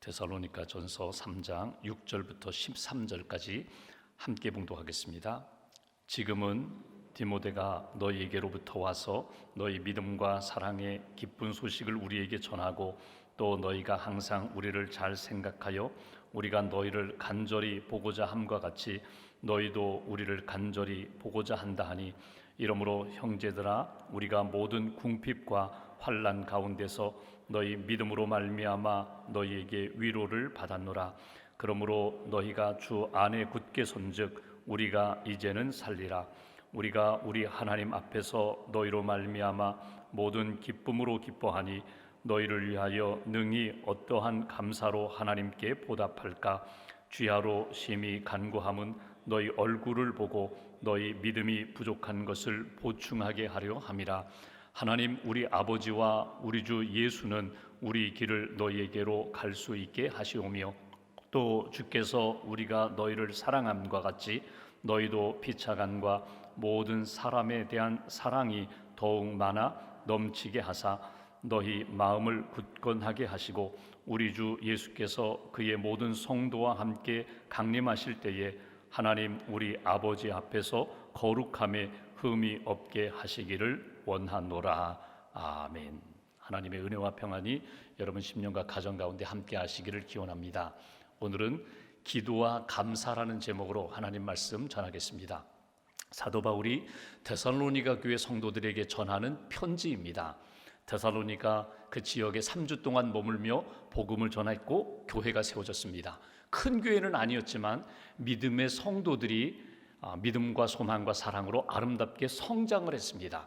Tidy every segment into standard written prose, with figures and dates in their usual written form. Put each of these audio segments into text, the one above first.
데살로니가 전서 3장 6절부터 13절까지 함께 봉독하겠습니다. 지금은 디모데가 너희에게로부터 와서 너희 믿음과 사랑의 기쁜 소식을 우리에게 전하고 또 너희가 항상 우리를 잘 생각하여 우리가 너희를 간절히 보고자 함과 같이 너희도 우리를 간절히 보고자 한다 하니, 이러므로 형제들아, 우리가 모든 궁핍과 환난 가운데서 너희 믿음으로 말미암아 너희에게 위로를 받았노라. 그러므로 너희가 주 안에 굳게 선즉 우리가 이제는 살리라. 우리가 우리 하나님 앞에서 너희로 말미암아 모든 기쁨으로 기뻐하니, 너희를 위하여 능히 어떠한 감사로 하나님께 보답할까? 주야로 심히 간구함은 너희 얼굴을 보고 너희 믿음이 부족한 것을 보충하게 하려 함이라. 하나님 우리 아버지와 우리 주 예수는 우리 길을 너희에게로 갈 수 있게 하시오며, 또 주께서 우리가 너희를 사랑함과 같이 너희도 피차간과 모든 사람에 대한 사랑이 더욱 많아 넘치게 하사 너희 마음을 굳건하게 하시고, 우리 주 예수께서 그의 모든 성도와 함께 강림하실 때에 하나님 우리 아버지 앞에서 거룩함에 흠이 없게 하시기를 원하노라. 아멘. 하나님의 은혜와 평안이 여러분 심령과 가정 가운데 함께 하시기를 기원합니다. 오늘은 기도와 감사라는 제목으로 하나님 말씀 전하겠습니다. 사도 바울이 데살로니가 교회 성도들에게 전하는 편지입니다. 데살로니가 그 지역에 3주 동안 머물며 복음을 전했고 교회가 세워졌습니다. 큰 교회는 아니었지만 믿음의 성도들이 믿음과 소망과 사랑으로 아름답게 성장을 했습니다.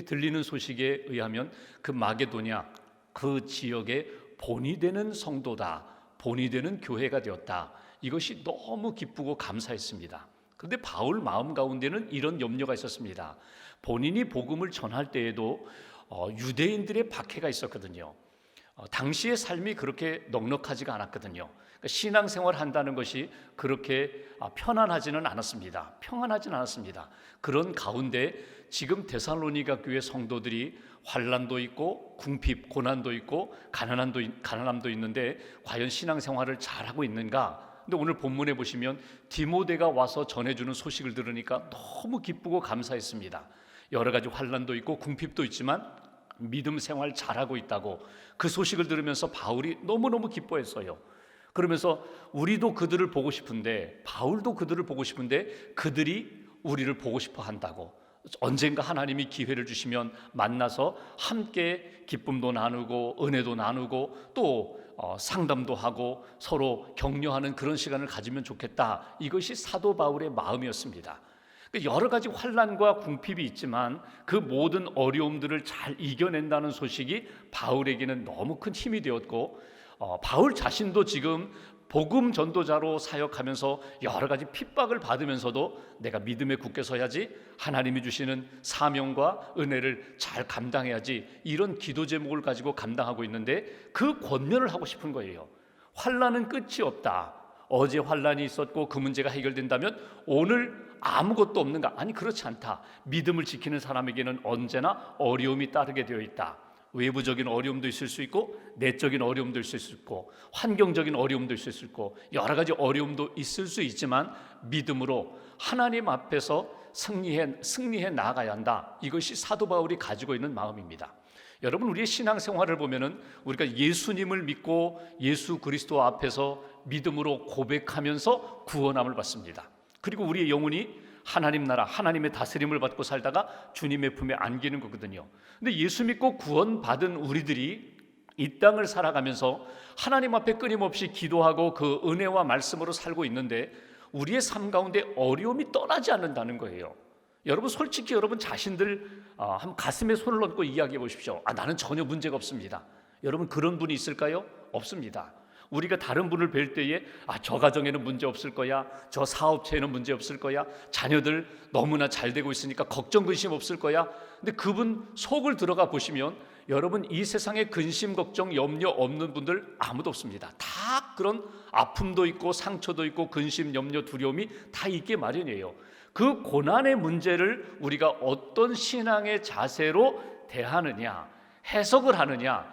들리는 소식에 의하면 그 마게도냐, 그 지역의 본이 되는 성도다, 본이 되는 교회가 되었다. 이것이 너무 기쁘고 감사했습니다. 그런데 바울 마음 가운데는 이런 염려가 있었습니다. 본인이 복음을 전할 때에도 유대인들의 박해가 있었거든요. 당시의 삶이 그렇게 넉넉하지가 않았거든요. 그러니까 신앙생활 한다는 것이 그렇게 편안하지는 않았습니다. 평안하지는 않았습니다. 그런 가운데 지금 데살로니가 교회 성도들이 환난도 있고 궁핍, 고난도 있고 가난함도 있는데 과연 신앙생활을 잘하고 있는가? 근데 오늘 본문에 보시면 디모데가 와서 전해주는 소식을 들으니까 너무 기쁘고 감사했습니다. 여러 가지 환난도 있고 궁핍도 있지만 믿음 생활 잘하고 있다고 그 소식을 들으면서 바울이 너무너무 기뻐했어요. 그러면서 우리도 그들을 보고 싶은데, 바울도 그들을 보고 싶은데 그들이 우리를 보고 싶어 한다고, 언젠가 하나님이 기회를 주시면 만나서 함께 기쁨도 나누고 은혜도 나누고 또 상담도 하고 서로 격려하는 그런 시간을 가지면 좋겠다. 이것이 사도 바울의 마음이었습니다. 여러 가지 환난과 궁핍이 있지만 그 모든 어려움들을 잘 이겨낸다는 소식이 바울에게는 너무 큰 힘이 되었고, 바울 자신도 지금 복음 전도자로 사역하면서 여러 가지 핍박을 받으면서도 내가 믿음에 굳게 서야지, 하나님이 주시는 사명과 은혜를 잘 감당해야지, 이런 기도 제목을 가지고 감당하고 있는데 그 권면을 하고 싶은 거예요. 환난은 끝이 없다. 어제 환난이 있었고 그 문제가 해결된다면 오늘 아무것도 없는가? 아니, 그렇지 않다. 믿음을 지키는 사람에게는 언제나 어려움이 따르게 되어 있다. 외부적인 어려움도 있을 수 있고 내적인 어려움도 있을 수 있고 환경적인 어려움도 있을 수 있고 여러 가지 어려움도 있을 수 있지만 믿음으로 하나님 앞에서 승리해 나아가야 한다. 이것이 사도 바울이 가지고 있는 마음입니다. 여러분, 우리의 신앙생활을 보면은 우리가 예수님을 믿고 예수 그리스도 앞에서 믿음으로 고백하면서 구원함을 받습니다. 그리고 우리의 영혼이 하나님 나라, 하나님의 다스림을 받고 살다가 주님의 품에 안기는 거거든요. 근데 예수 믿고 구원받은 우리들이 이 땅을 살아가면서 하나님 앞에 끊임없이 기도하고 그 은혜와 말씀으로 살고 있는데 우리의 삶 가운데 어려움이 떠나지 않는다는 거예요. 여러분, 솔직히 여러분 자신들 한번 가슴에 손을 얹고 이야기해 보십시오. 나는 전혀 문제가 없습니다. 여러분, 그런 분이 있을까요? 없습니다. 우리가 다른 분을 뵐 때에 저 가정에는 문제 없을 거야, 저 사업체에는 문제 없을 거야, 자녀들 너무나 잘 되고 있으니까 걱정 근심 없을 거야. 근데 그분 속을 들어가 보시면 여러분, 이 세상에 근심 걱정 염려 없는 분들 아무도 없습니다. 다 그런 아픔도 있고 상처도 있고 근심 염려 두려움이 다 있게 마련이에요. 그 고난의 문제를 우리가 어떤 신앙의 자세로 대하느냐, 해석을 하느냐,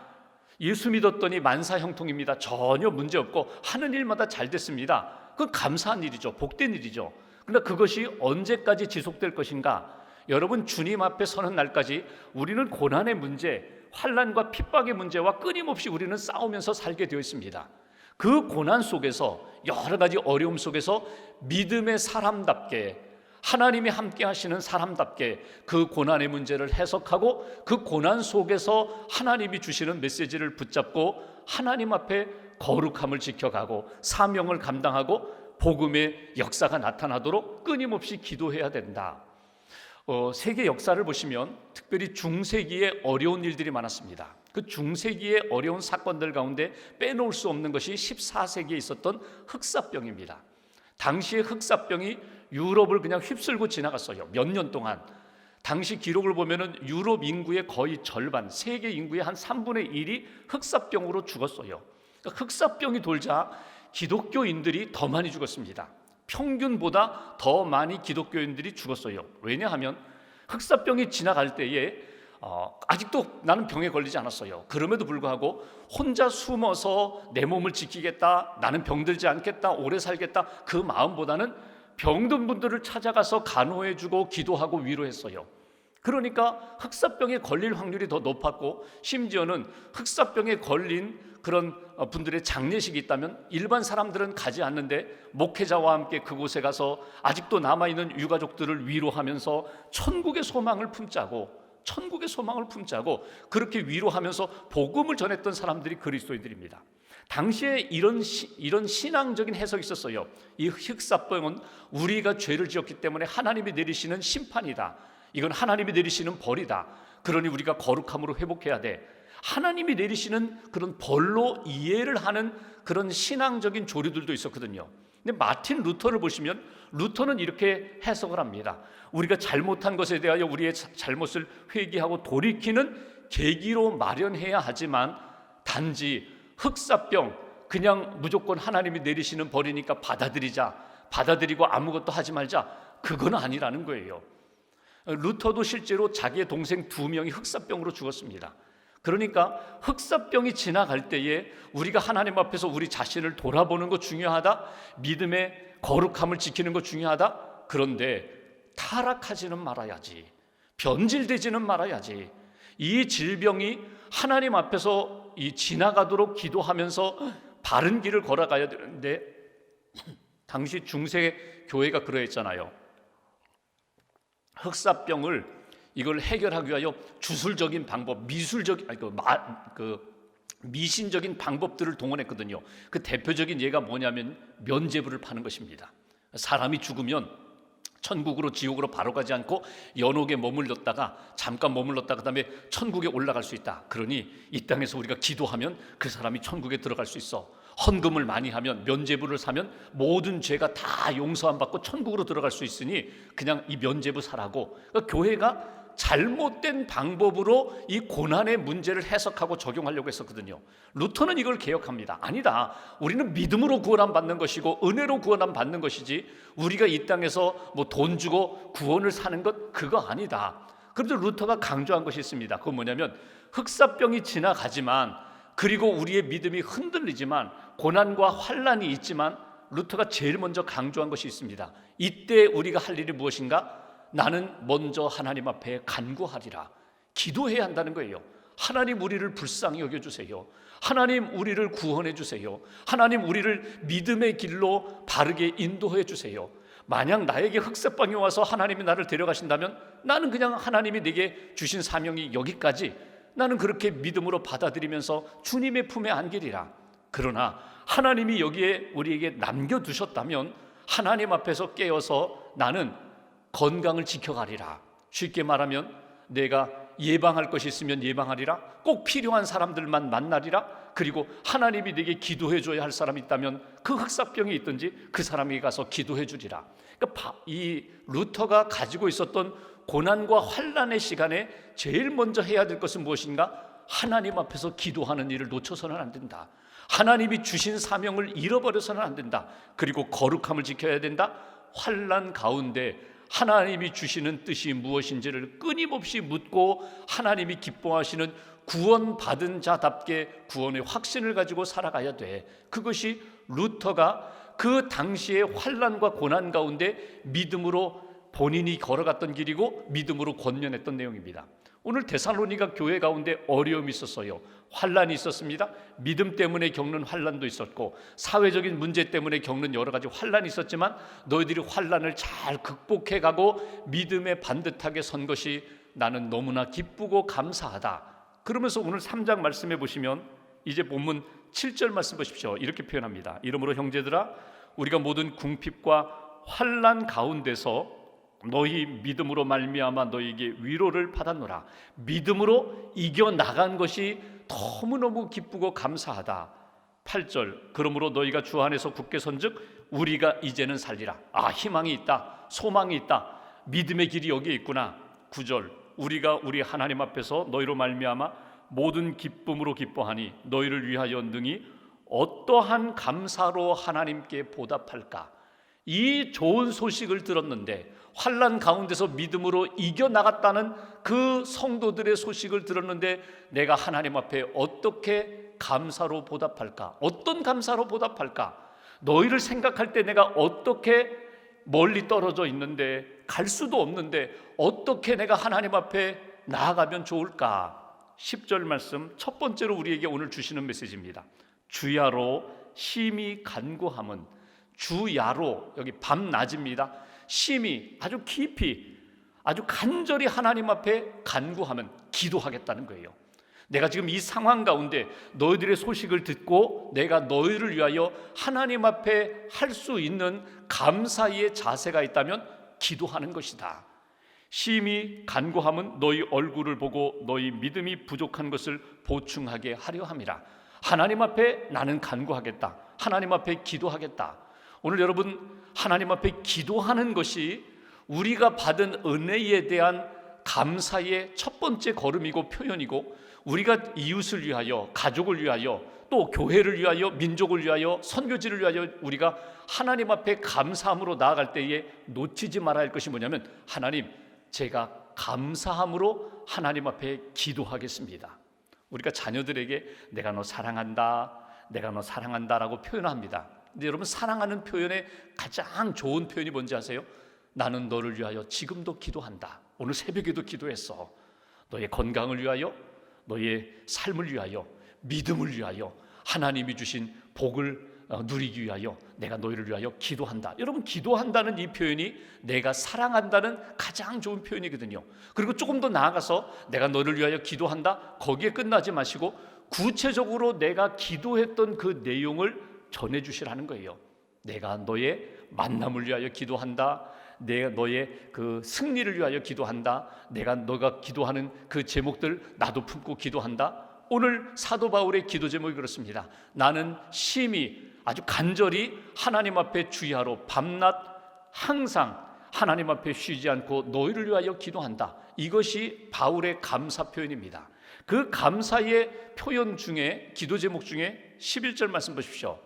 예수 믿었더니 만사형통입니다. 전혀 문제없고 하는 일마다 잘 됐습니다. 그건 감사한 일이죠. 복된 일이죠. 그러나 그것이 언제까지 지속될 것인가? 여러분, 주님 앞에 서는 날까지 우리는 고난의 문제, 환난과 핍박의 문제와 끊임없이 우리는 싸우면서 살게 되어 있습니다. 그 고난 속에서, 여러 가지 어려움 속에서 믿음의 사람답게, 하나님이 함께 하시는 사람답게 그 고난의 문제를 해석하고 그 고난 속에서 하나님이 주시는 메시지를 붙잡고 하나님 앞에 거룩함을 지켜가고 사명을 감당하고 복음의 역사가 나타나도록 끊임없이 기도해야 된다. 세계 역사를 보시면 특별히 중세기에 어려운 일들이 많았습니다. 그 중세기의 어려운 사건들 가운데 빼놓을 수 없는 것이 14세기에 있었던 흑사병입니다. 당시의 흑사병이 유럽을 그냥 휩쓸고 지나갔어요. 몇 년 동안. 당시 기록을 보면은 유럽 인구의 거의 절반, 세계 인구의 한 3분의 1이 흑사병으로 죽었어요. 그러니까 흑사병이 돌자 기독교인들이 더 많이 죽었습니다. 평균보다 더 많이 기독교인들이 죽었어요. 왜냐하면 흑사병이 지나갈 때에 아직도 나는 병에 걸리지 않았어요. 그럼에도 불구하고 혼자 숨어서 내 몸을 지키겠다, 나는 병들지 않겠다, 오래 살겠다, 그 마음보다는 병든 분들을 찾아가서 간호해주고 기도하고 위로했어요. 그러니까 흑사병에 걸릴 확률이 더 높았고, 심지어는 흑사병에 걸린 그런 분들의 장례식이 있다면 일반 사람들은 가지 않는데 목회자와 함께 그곳에 가서 아직도 남아있는 유가족들을 위로하면서 천국의 소망을 품자고 그렇게 위로하면서 복음을 전했던 사람들이 그리스도인들입니다. 당시에 이런 신앙적인 해석이 있었어요. 이 흑사병은 우리가 죄를 지었기 때문에 하나님이 내리시는 심판이다. 이건 하나님이 내리시는 벌이다. 그러니 우리가 거룩함으로 회복해야 돼. 하나님이 내리시는 그런 벌로 이해를 하는 그런 신앙적인 조류들도 있었거든요. 근데 마틴 루터를 보시면 루터는 이렇게 해석을 합니다. 우리가 잘못한 것에 대하여 우리의 잘못을 회개하고 돌이키는 계기로 마련해야 하지만 단지 흑사병, 그냥 무조건 하나님이 내리시는 벌이니까 받아들이고 아무것도 하지 말자, 그건 아니라는 거예요. 루터도 실제로 자기의 동생 2명이 흑사병으로 죽었습니다. 그러니까 흑사병이 지나갈 때에 우리가 하나님 앞에서 우리 자신을 돌아보는 거 중요하다, 믿음의 거룩함을 지키는 거 중요하다. 그런데 타락하지는 말아야지, 변질되지는 말아야지. 이 질병이 하나님 앞에서 지나가도록 기도하면서 바른 길을 걸어가야 되는데, 당시 중세 교회가 그러했잖아요. 흑사병을 이걸 해결하기 위하여 주술적인 방법, 미신적인 방법들을 동원했거든요. 그 대표적인 예가 뭐냐면 면죄부를 파는 것입니다. 사람이 죽으면 천국으로 지옥으로 바로 가지 않고 연옥에 잠깐 머물렀다가 그다음에 천국에 올라갈 수 있다. 그러니 이 땅에서 우리가 기도하면 그 사람이 천국에 들어갈 수 있어. 헌금을 많이 하면, 면죄부를 사면 모든 죄가 다 용서함 받고 천국으로 들어갈 수 있으니 그냥 이 면죄부 사라고. 그러니까 교회가 잘못된 방법으로 이 고난의 문제를 해석하고 적용하려고 했었거든요. 루터는 이걸 개혁합니다. 아니다, 우리는 믿음으로 구원함 받는 것이고 은혜로 구원함 받는 것이지 우리가 이 땅에서 뭐 돈 주고 구원을 사는 것, 그거 아니다. 그런데 루터가 강조한 것이 있습니다. 그건 뭐냐면 흑사병이 지나가지만, 그리고 우리의 믿음이 흔들리지만, 고난과 환난이 있지만 루터가 제일 먼저 강조한 것이 있습니다. 이때 우리가 할 일이 무엇인가? 나는 먼저 하나님 앞에 간구하리라. 기도해야 한다는 거예요. 하나님, 우리를 불쌍히 여겨주세요. 하나님, 우리를 구원해 주세요. 하나님, 우리를 믿음의 길로 바르게 인도해 주세요. 만약 나에게 흑사병이 와서 하나님이 나를 데려가신다면 나는 그냥 하나님이 내게 주신 사명이 여기까지, 나는 그렇게 믿음으로 받아들이면서 주님의 품에 안기리라. 그러나 하나님이 여기에 우리에게 남겨두셨다면 하나님 앞에서 깨어서 나는 건강을 지켜가리라. 쉽게 말하면 내가 예방할 것이 있으면 예방하리라. 꼭 필요한 사람들만 만나리라. 그리고 하나님이 내게 기도해 줘야 할 사람이 있다면 그 흑사병이 있든지 그 사람에게 가서 기도해 주리라. 그러니까 이 루터가 가지고 있었던 고난과 환난의 시간에 제일 먼저 해야 될 것은 무엇인가? 하나님 앞에서 기도하는 일을 놓쳐서는 안 된다. 하나님이 주신 사명을 잃어버려서는 안 된다. 그리고 거룩함을 지켜야 된다. 환난 가운데 하나님이 주시는 뜻이 무엇인지를 끊임없이 묻고 하나님이 기뻐하시는 구원받은 자답게 구원의 확신을 가지고 살아가야 돼. 그것이 루터가 그 당시의 환난과 고난 가운데 믿음으로 본인이 걸어갔던 길이고 믿음으로 권면했던 내용입니다. 오늘 데살로니가 교회 가운데 어려움이 있었어요. 환난이 있었습니다. 믿음 때문에 겪는 환난도 있었고 사회적인 문제 때문에 겪는 여러 가지 환난이 있었지만 너희들이 환난을 잘 극복해가고 믿음에 반듯하게 선 것이 나는 너무나 기쁘고 감사하다. 그러면서 오늘 3장 말씀해 보시면 이제 본문 7절 말씀 보십시오. 이렇게 표현합니다. 이러므로 형제들아 우리가 모든 궁핍과 환난 가운데서 너희 믿음으로 말미암아 너희에게 위로를 받았노라. 믿음으로 이겨나간 것이 너무너무 기쁘고 감사하다. 8절 그러므로 너희가 주 안에서 굳게 선즉 우리가 이제는 살리라. 희망이 있다. 소망이 있다. 믿음의 길이 여기에 있구나. 9절 우리가 우리 하나님 앞에서 너희로 말미암아 모든 기쁨으로 기뻐하니 너희를 위하여 능히 어떠한 감사로 하나님께 보답할까. 이 좋은 소식을 들었는데 환난 가운데서 믿음으로 이겨나갔다는 그 성도들의 소식을 들었는데 내가 하나님 앞에 어떻게 감사로 보답할까? 어떤 감사로 보답할까? 너희를 생각할 때 내가 어떻게 멀리 떨어져 있는데 갈 수도 없는데 어떻게 내가 하나님 앞에 나아가면 좋을까? 10절 말씀 첫 번째로 우리에게 오늘 주시는 메시지입니다. 주야로 심히 간구함은 주야로 여기 밤낮입니다. 심히 아주 깊이 아주 간절히 하나님 앞에 간구하면 기도하겠다는 거예요. 내가 지금 이 상황 가운데 너희들의 소식을 듣고 내가 너희를 위하여 하나님 앞에 할 수 있는 감사의 자세가 있다면 기도하는 것이다. 심히 간구함은 너희 얼굴을 보고 너희 믿음이 부족한 것을 보충하게 하려 함이라. 하나님 앞에 나는 간구하겠다. 하나님 앞에 기도하겠다. 오늘 여러분 하나님 앞에 기도하는 것이 우리가 받은 은혜에 대한 감사의 첫 번째 걸음이고 표현이고 우리가 이웃을 위하여 가족을 위하여 또 교회를 위하여 민족을 위하여 선교지를 위하여 우리가 하나님 앞에 감사함으로 나아갈 때에 놓치지 말아야 할 것이 뭐냐면 하나님 제가 감사함으로 하나님 앞에 기도하겠습니다. 우리가 자녀들에게 내가 너 사랑한다 내가 너 사랑한다라고 표현합니다. 근데 여러분 사랑하는 표현의 가장 좋은 표현이 뭔지 아세요? 나는 너를 위하여 지금도 기도한다. 오늘 새벽에도 기도했어. 너의 건강을 위하여 너의 삶을 위하여 믿음을 위하여 하나님이 주신 복을 누리기 위하여 내가 너희를 위하여 기도한다. 여러분 기도한다는 이 표현이 내가 사랑한다는 가장 좋은 표현이거든요. 그리고 조금 더 나아가서 내가 너를 위하여 기도한다 거기에 끝나지 마시고 구체적으로 내가 기도했던 그 내용을 전해주시라는 거예요. 내가 너의 만남을 위하여 기도한다. 내가 너의 그 승리를 위하여 기도한다. 너가 기도하는 그 제목들 나도 품고 기도한다. 오늘 사도 바울의 기도 제목이 그렇습니다. 나는 심히 아주 간절히 하나님 앞에 주야로 밤낮 항상 하나님 앞에 쉬지 않고 너희를 위하여 기도한다. 이것이 바울의 감사 표현입니다. 그 감사의 표현 중에 기도 제목 중에 11절 말씀 보십시오.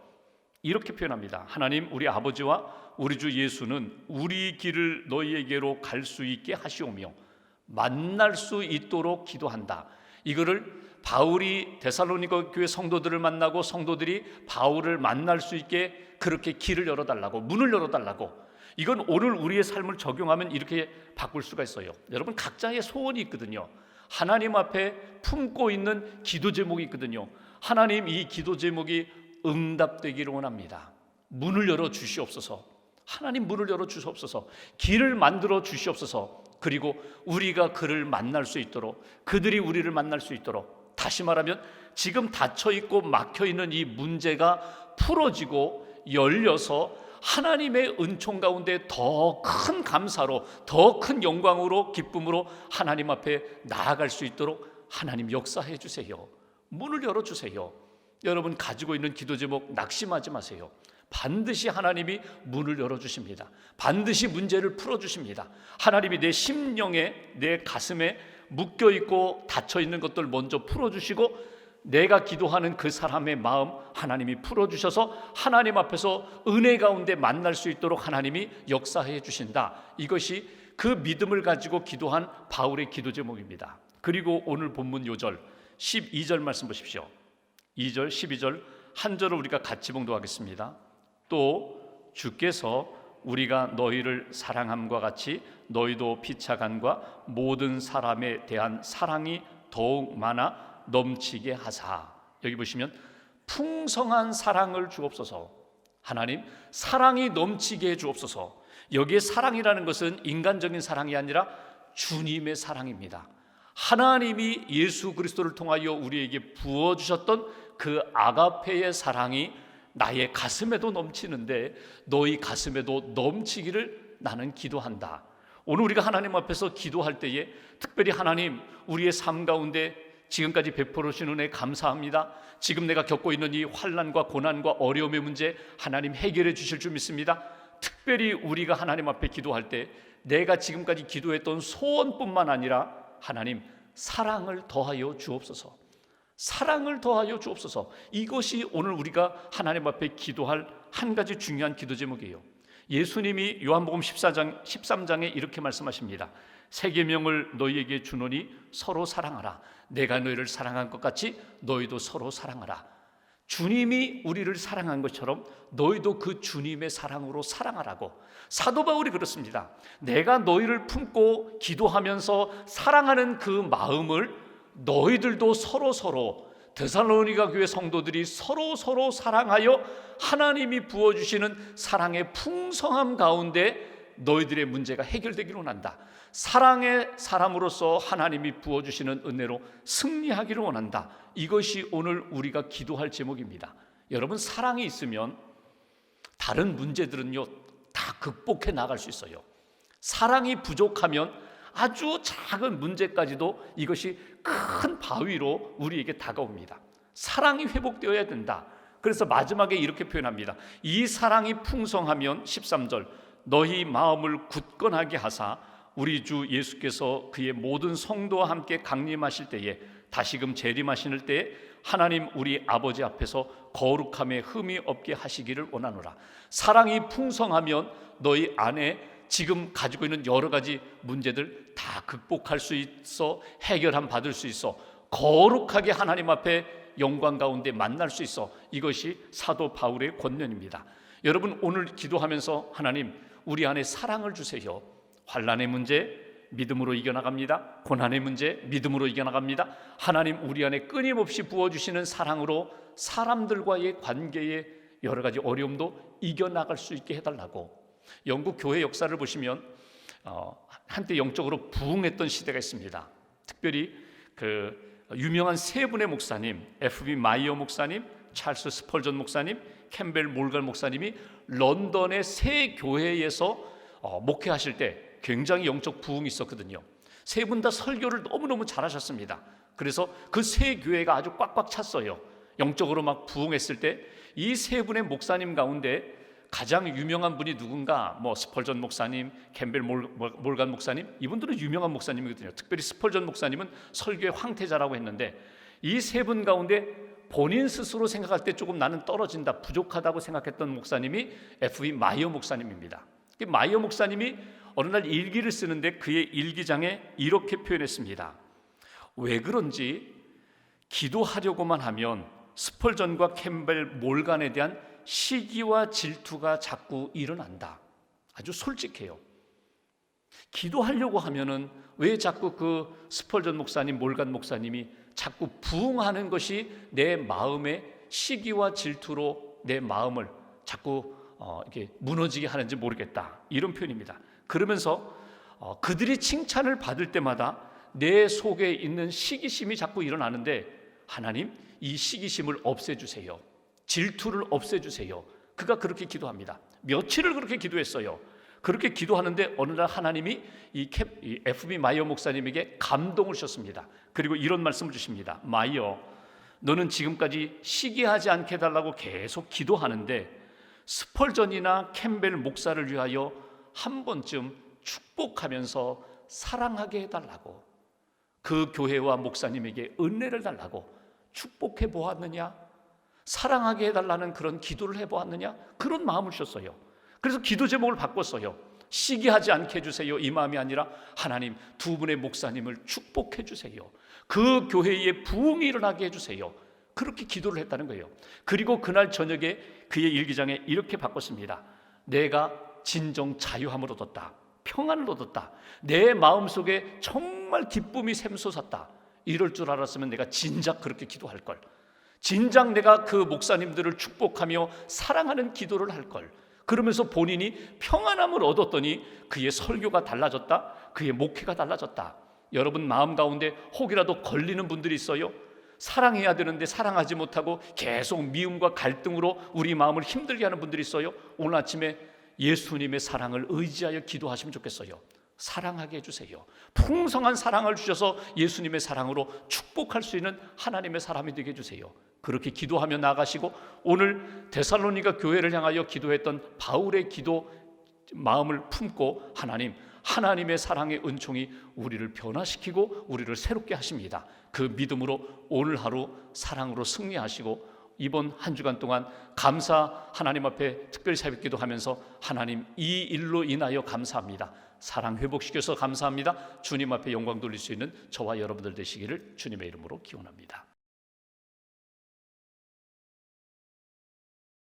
이렇게 표현합니다. 하나님 우리 아버지와 우리 주 예수는 우리 길을 너희에게로 갈 수 있게 하시오며 만날 수 있도록 기도한다. 이거를 바울이 데살로니가 교회 성도들을 만나고 성도들이 바울을 만날 수 있게 그렇게 길을 열어달라고 문을 열어달라고. 이건 오늘 우리의 삶을 적용하면 이렇게 바꿀 수가 있어요. 여러분 각자의 소원이 있거든요. 하나님 앞에 품고 있는 기도 제목이 있거든요. 하나님 이 기도 제목이 응답되기를 원합니다. 문을 열어 주시옵소서. 하나님 문을 열어 주시옵소서. 길을 만들어 주시옵소서. 그리고 우리가 그를 만날 수 있도록 그들이 우리를 만날 수 있도록 다시 말하면 지금 닫혀있고 막혀있는 이 문제가 풀어지고 열려서 하나님의 은총 가운데 더 큰 감사로 더 큰 영광으로 기쁨으로 하나님 앞에 나아갈 수 있도록 하나님 역사해 주세요. 문을 열어주세요. 여러분 가지고 있는 기도 제목 낙심하지 마세요. 반드시 하나님이 문을 열어주십니다. 반드시 문제를 풀어주십니다. 하나님이 내 심령에 내 가슴에 묶여있고 닫혀있는 것들 먼저 풀어주시고 내가 기도하는 그 사람의 마음 하나님이 풀어주셔서 하나님 앞에서 은혜 가운데 만날 수 있도록 하나님이 역사해 주신다. 이것이 그 믿음을 가지고 기도한 바울의 기도 제목입니다. 그리고 오늘 본문 요절 12절 말씀 보십시오. 2절, 12절 한 절을 우리가 같이 봉독하겠습니다. 또 주께서 우리가 너희를 사랑함과 같이 너희도 피차간과 모든 사람에 대한 사랑이 더욱 많아 넘치게 하사. 여기 보시면 풍성한 사랑을 주옵소서. 하나님, 사랑이 넘치게 해 주옵소서. 여기에 사랑이라는 것은 인간적인 사랑이 아니라 주님의 사랑입니다. 하나님이 예수 그리스도를 통하여 우리에게 부어주셨던 그 아가페의 사랑이 나의 가슴에도 넘치는데 너희 가슴에도 넘치기를 나는 기도한다. 오늘 우리가 하나님 앞에서 기도할 때에 특별히 하나님, 우리의 삶 가운데 지금까지 베풀어 주신 은혜 감사합니다. 지금 내가 겪고 있는 이 환난과 고난과 어려움의 문제 하나님 해결해 주실 줄 믿습니다. 특별히 우리가 하나님 앞에 기도할 때 내가 지금까지 기도했던 소원뿐만 아니라 하나님, 사랑을 더하여 주옵소서. 사랑을 더하여 주옵소서. 이것이 오늘 우리가 하나님 앞에 기도할 한 가지 중요한 기도 제목이에요. 예수님이 요한복음 13장에 이렇게 말씀하십니다. 새 계명을 너희에게 주노니 서로 사랑하라. 내가 너희를 사랑한 것 같이 너희도 서로 사랑하라. 주님이 우리를 사랑한 것처럼 너희도 그 주님의 사랑으로 사랑하라고. 사도 바울이 그렇습니다. 내가 너희를 품고 기도하면서 사랑하는 그 마음을 너희들도 서로 데살로니가 교회 성도들이 서로 사랑하여 하나님이 부어주시는 사랑의 풍성함 가운데 너희들의 문제가 해결되기를 원한다. 사랑의 사람으로서 하나님이 부어주시는 은혜로 승리하기를 원한다. 이것이 오늘 우리가 기도할 제목입니다. 여러분, 사랑이 있으면 다른 문제들은요 다 극복해 나갈 수 있어요. 사랑이 부족하면 아주 작은 문제까지도 이것이 큰 바위로 우리에게 다가옵니다. 사랑이 회복되어야 된다. 그래서 마지막에 이렇게 표현합니다. 이 사랑이 풍성하면 13절 너희 마음을 굳건하게 하사 우리 주 예수께서 그의 모든 성도와 함께 강림하실 때에 다시금 재림하실 때에 하나님 우리 아버지 앞에서 거룩함에 흠이 없게 하시기를 원하노라. 사랑이 풍성하면 너희 안에 지금 가지고 있는 여러 가지 문제들 다 극복할 수 있어, 해결함 받을 수 있어, 거룩하게 하나님 앞에 영광 가운데 만날 수 있어. 이것이 사도 바울의 권면입니다. 여러분, 오늘 기도하면서 하나님 우리 안에 사랑을 주세요. 환난의 문제 믿음으로 이겨나갑니다. 고난의 문제 믿음으로 이겨나갑니다. 하나님 우리 안에 끊임없이 부어주시는 사랑으로 사람들과의 관계에 여러 가지 어려움도 이겨나갈 수 있게 해달라고. 영국 교회 역사를 보시면 한때 영적으로 부흥했던 시대가 있습니다. 특별히 그 유명한 세 분의 목사님, F.B. 마이어 목사님, 찰스 스펄전 목사님, 캠벨 몰간 목사님이 런던의 세 교회에서 목회하실 때 굉장히 영적 부흥이 있었거든요. 세 분 다 설교를 너무너무 잘하셨습니다. 그래서 그 세 교회가 아주 꽉꽉 찼어요. 영적으로 막 부흥했을 때 이 세 분의 목사님 가운데 가장 유명한 분이 누군가, 스펄전 목사님, 캠벨 몰간 목사님, 이분들은 유명한 목사님이거든요. 특별히 스펄전 목사님은 설교의 황태자라고 했는데 이 세 분 가운데 본인 스스로 생각할 때 조금 나는 떨어진다, 부족하다고 생각했던 목사님이 F.B. 마이어 목사님입니다. 마이어 목사님이 어느 날 일기를 쓰는데 그의 일기장에 이렇게 표현했습니다. 왜 그런지 기도하려고만 하면 스펄전과 캠벨 몰간에 대한 시기와 질투가 자꾸 일어난다. 아주 솔직해요. 기도하려고 하면은 왜 자꾸 그 스펄전 목사님, 몰간 목사님이 자꾸 부흥하는 것이 내 마음의 시기와 질투로 내 마음을 자꾸 이렇게 무너지게 하는지 모르겠다. 이런 표현입니다. 그러면서 그들이 칭찬을 받을 때마다 내 속에 있는 시기심이 자꾸 일어나는데 하나님, 이 시기심을 없애주세요. 질투를 없애주세요. 그가 그렇게 기도합니다. 며칠을 그렇게 기도했어요. 그렇게 기도하는데 어느 날 하나님이 이 F.B. 마이어 목사님에게 감동을 주셨습니다. 그리고 이런 말씀을 주십니다. 마이어, 너는 지금까지 시기하지 않게 해달라고 계속 기도하는데 스펄전이나 캠벨 목사를 위하여 한 번쯤 축복하면서 사랑하게 해달라고, 그 교회와 목사님에게 은혜를 달라고 축복해 보았느냐? 사랑하게 해달라는 그런 기도를 해보았느냐? 그런 마음을 주셨어요. 그래서 기도 제목을 바꿨어요. 시기하지 않게 해주세요. 이 마음이 아니라 하나님 두 분의 목사님을 축복해 주세요. 그 교회에 부흥이 일어나게 해주세요. 그렇게 기도를 했다는 거예요. 그리고 그날 저녁에 그의 일기장에 이렇게 바꿨습니다. 내가 진정 자유함을 얻었다. 평안을 얻었다. 내 마음속에 정말 기쁨이 샘솟았다. 이럴 줄 알았으면 내가 진작 그렇게 기도할 걸. 진작 내가 그 목사님들을 축복하며 사랑하는 기도를 할 걸. 그러면서 본인이 평안함을 얻었더니 그의 설교가 달라졌다. 그의 목회가 달라졌다. 여러분 마음 가운데 혹이라도 걸리는 분들이 있어요. 사랑해야 되는데 사랑하지 못하고 계속 미움과 갈등으로 우리 마음을 힘들게 하는 분들이 있어요. 오늘 아침에 예수님의 사랑을 의지하여 기도하시면 좋겠어요. 사랑하게 해주세요. 풍성한 사랑을 주셔서 예수님의 사랑으로 축복할 수 있는 하나님의 사람이 되게 해주세요. 그렇게 기도하며 나가시고 오늘 데살로니가 교회를 향하여 기도했던 바울의 기도 마음을 품고 하나님의 사랑의 은총이 우리를 변화시키고 우리를 새롭게 하십니다. 그 믿음으로 오늘 하루 사랑으로 승리하시고 이번 한 주간 동안 감사 하나님 앞에 특별히 새벽기도 하면서 하나님 이 일로 인하여 감사합니다. 사랑 회복시켜서 감사합니다. 주님 앞에 영광 돌릴 수 있는 저와 여러분들 되시기를 주님의 이름으로 기원합니다.